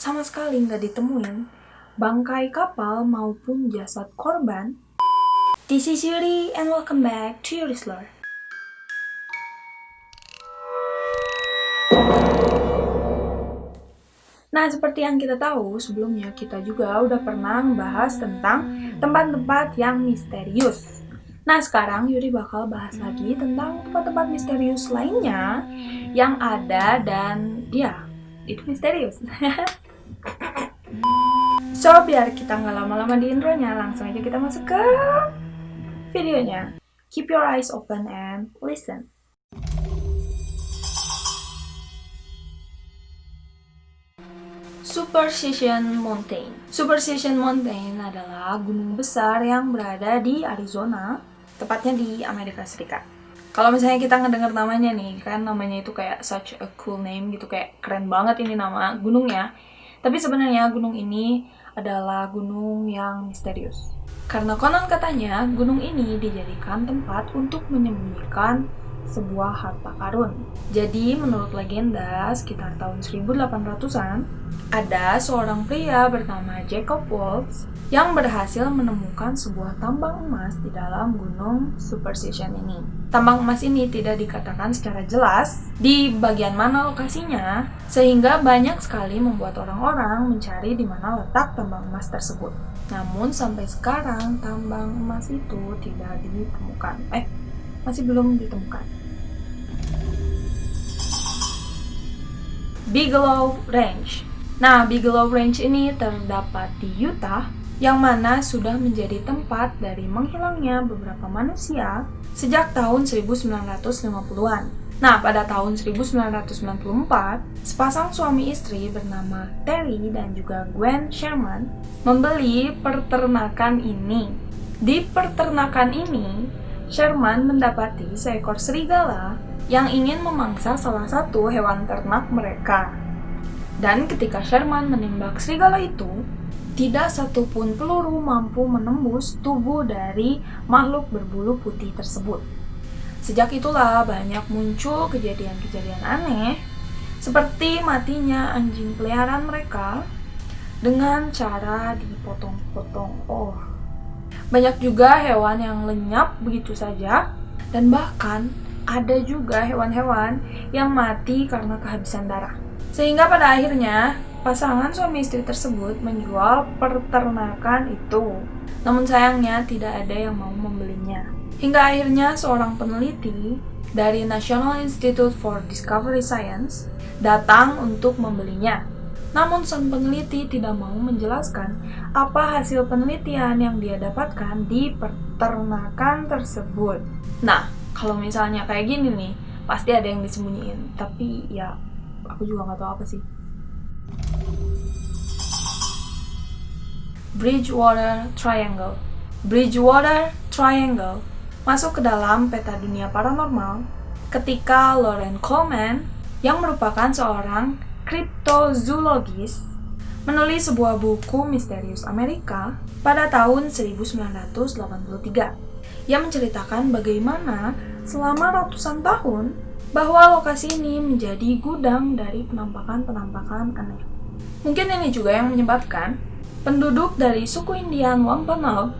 sama sekali nggak ditemuin bangkai kapal maupun jasad korban. This is Yuri and welcome back to Yuri's Lore. Nah, seperti yang kita tahu, sebelumnya kita juga udah pernah membahas tentang tempat-tempat yang misterius. Nah, sekarang Yuri bakal bahas lagi tentang tempat-tempat misterius lainnya yang ada dan itu misterius. So, biar kita nggak lama-lama di intronya, langsung aja kita masuk ke videonya. Keep your eyes open and listen. Superstition Mountain. Superstition Mountain adalah gunung besar yang berada di Arizona, tepatnya di Amerika Serikat. Kalau misalnya kita ngedenger namanya nih, kan namanya itu kayak such a cool name gitu, kayak keren banget ini nama gunungnya. Tapi sebenarnya gunung ini adalah gunung yang misterius. Karena konon katanya gunung ini dijadikan tempat untuk menyembunyikan sebuah harta karun. Jadi menurut legenda sekitar tahun 1800-an ada seorang pria bernama Jacob Waltz yang berhasil menemukan sebuah tambang emas di dalam gunung Superstition ini. Tambang emas ini tidak dikatakan secara jelas di bagian mana lokasinya, sehingga banyak sekali membuat orang-orang mencari di mana letak tambang emas tersebut. Namun sampai sekarang tambang emas itu tidak ditemukan. Masih belum ditemukan. Bigelow Range. Nah, Bigelow Range ini terdapat di Utah, yang mana sudah menjadi tempat dari menghilangnya beberapa manusia sejak tahun 1950-an. Nah, pada tahun 1994, sepasang suami istri bernama Terry dan juga Gwen Sherman membeli peternakan ini. Di peternakan ini, Sherman mendapati seekor serigala yang ingin memangsa salah satu hewan ternak mereka. Dan ketika Sherman menembak serigala itu, tidak satupun peluru mampu menembus tubuh dari makhluk berbulu putih tersebut. Sejak itulah banyak muncul kejadian-kejadian aneh, seperti matinya anjing peliharaan mereka dengan cara dipotong-potong. Banyak juga hewan yang lenyap begitu saja, dan bahkan ada juga hewan-hewan yang mati karena kehabisan darah. Sehingga pada akhirnya pasangan suami istri tersebut menjual peternakan itu. Namun sayangnya tidak ada yang mau membelinya. Hingga akhirnya seorang peneliti dari National Institute for Discovery Science datang untuk membelinya. Namun sang peneliti tidak mau menjelaskan apa hasil penelitian yang dia dapatkan di peternakan tersebut. Nah, kalau misalnya kayak gini nih, pasti ada yang disembunyiin. Tapi ya, aku juga nggak tahu apa sih. Bridgewater Triangle. Bridgewater Triangle masuk ke dalam peta dunia paranormal ketika Loren Coleman, yang merupakan seorang kriptozoologis, menulis sebuah buku misterius Amerika pada tahun 1983 yang menceritakan bagaimana selama ratusan tahun bahwa lokasi ini menjadi gudang dari penampakan-penampakan aneh. Mungkin ini juga yang menyebabkan penduduk dari suku Indian Wampanoag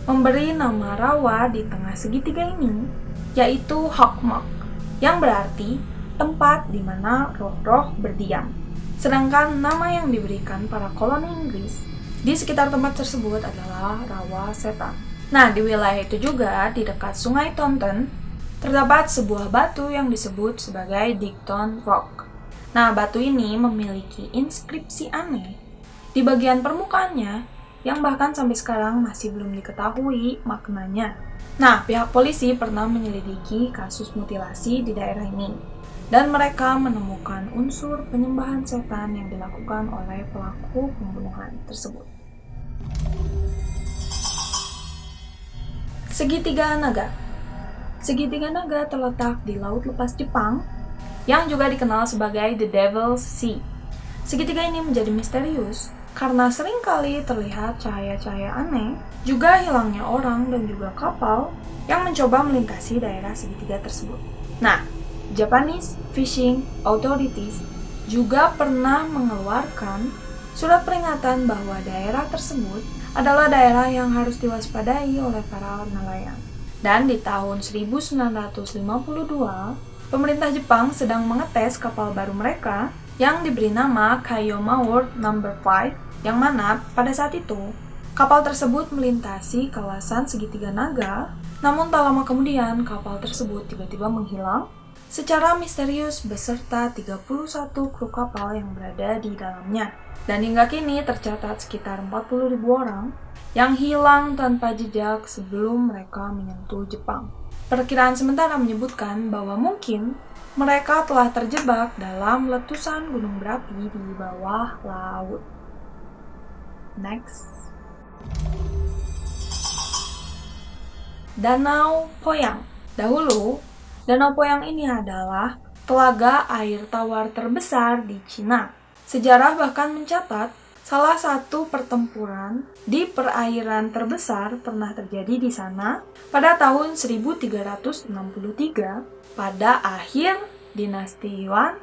memberi nama rawa di tengah segitiga ini, yaitu Hockomock, yang berarti tempat di mana roh-roh berdiam. Sedangkan nama yang diberikan para koloni Inggris di sekitar tempat tersebut adalah rawa setan. Nah, di wilayah itu juga, di dekat sungai Taunton, terdapat sebuah batu yang disebut sebagai Dighton Rock. Nah, batu ini memiliki inskripsi aneh di bagian permukaannya yang bahkan sampai sekarang masih belum diketahui maknanya. Nah, pihak polisi pernah menyelidiki kasus mutilasi di daerah ini, dan mereka menemukan unsur penyembahan setan yang dilakukan oleh pelaku pembunuhan tersebut. Segitiga Naga. Segitiga Naga terletak di Laut Lepas Jepang, yang juga dikenal sebagai The Devil's Sea. Segitiga ini menjadi misterius karena seringkali terlihat cahaya-cahaya aneh, juga hilangnya orang dan juga kapal yang mencoba melintasi daerah segitiga tersebut. Nah, Japanese Fishing Authorities juga pernah mengeluarkan Surat peringatan bahwa daerah tersebut adalah daerah yang harus diwaspadai oleh para nelayan. Dan di tahun 1952, pemerintah Jepang sedang mengetes kapal baru mereka yang diberi nama Kaioma World No. 5, yang mana pada saat itu kapal tersebut melintasi kawasan segitiga naga. Namun tak lama kemudian kapal tersebut tiba-tiba menghilang secara misterius beserta 31 kru kapal yang berada di dalamnya. Dan hingga kini tercatat sekitar 40.000 orang yang hilang tanpa jejak sebelum mereka menyentuh Jepang. Perkiraan sementara menyebutkan bahwa mungkin mereka telah terjebak dalam letusan gunung berapi di bawah laut. Next. Danau Poyang. Dahulu, Danau Poyang ini adalah telaga air tawar terbesar di Cina. Sejarah bahkan mencatat salah satu pertempuran di perairan terbesar pernah terjadi di sana pada tahun 1363 pada akhir dinasti Yuan,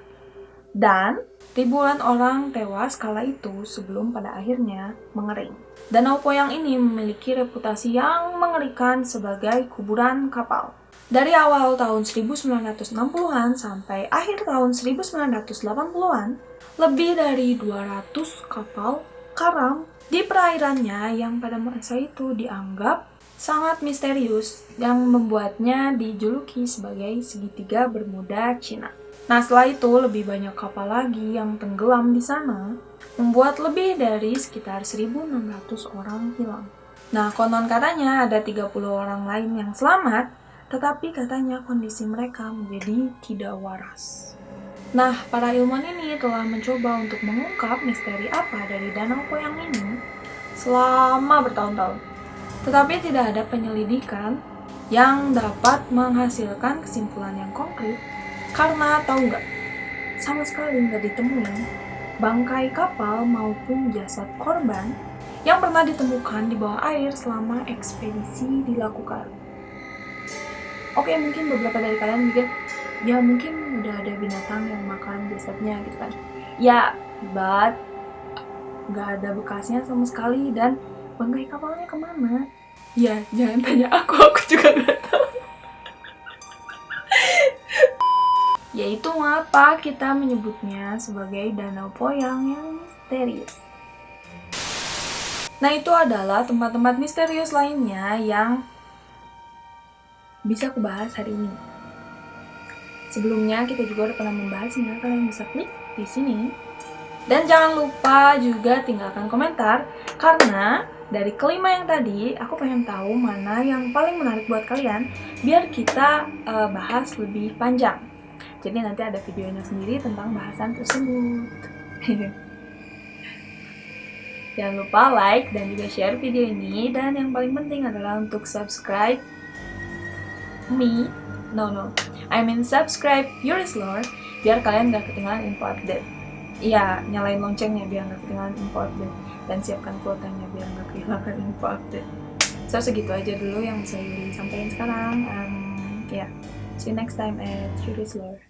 dan ribuan orang tewas kala itu sebelum pada akhirnya mengering. Danau Poyang ini memiliki reputasi yang mengerikan sebagai kuburan kapal. Dari awal tahun 1960-an sampai akhir tahun 1980-an, lebih dari 200 kapal karam di perairannya yang pada masa itu dianggap sangat misterius yang membuatnya dijuluki sebagai segitiga Bermuda Cina. Nah, setelah itu lebih banyak kapal lagi yang tenggelam di sana, membuat lebih dari sekitar 1.600 orang hilang. Nah, konon katanya ada 30 orang lain yang selamat, tetapi katanya kondisi mereka menjadi tidak waras. Nah, para ilmuwan ini telah mencoba untuk mengungkap misteri apa dari Danau Poyang ini selama bertahun-tahun. Tetapi tidak ada penyelidikan yang dapat menghasilkan kesimpulan yang konkret, karena tahu nggak, sama sekali nggak ditemuin bangkai kapal maupun jasad korban yang pernah ditemukan di bawah air selama ekspedisi dilakukan. Oke, mungkin beberapa dari kalian mikir, ya mungkin udah ada binatang yang makan jasadnya gitu kan. Ya, but nggak ada bekasnya sama sekali, dan bangkai kapalnya kemana? Ya, jangan tanya aku juga nggak tahu. Yaitu mengapa kita menyebutnya sebagai Danau Poyang yang misterius. Nah, itu adalah tempat-tempat misterius lainnya yang bisa aku bahas hari ini. Sebelumnya kita juga udah pernah membahasnya, kalian bisa klik di sini. Dan jangan lupa juga tinggalkan komentar, karena dari kelima yang tadi, aku pengen tahu mana yang paling menarik buat kalian, biar kita bahas lebih panjang. Jadi nanti ada videonya sendiri tentang bahasan tersebut. Jangan lupa like dan juga share video ini, dan yang paling penting adalah untuk subscribe subscribe Yuri's Lore biar kalian gak ketinggalan info update. Iya, nyalain loncengnya biar gak ketinggalan info update, dan siapkan kuotanya biar gak kehilangan info update. So, segitu aja dulu yang bisa Yuri sampaikan sekarang. See you next time at Yuri's Lore.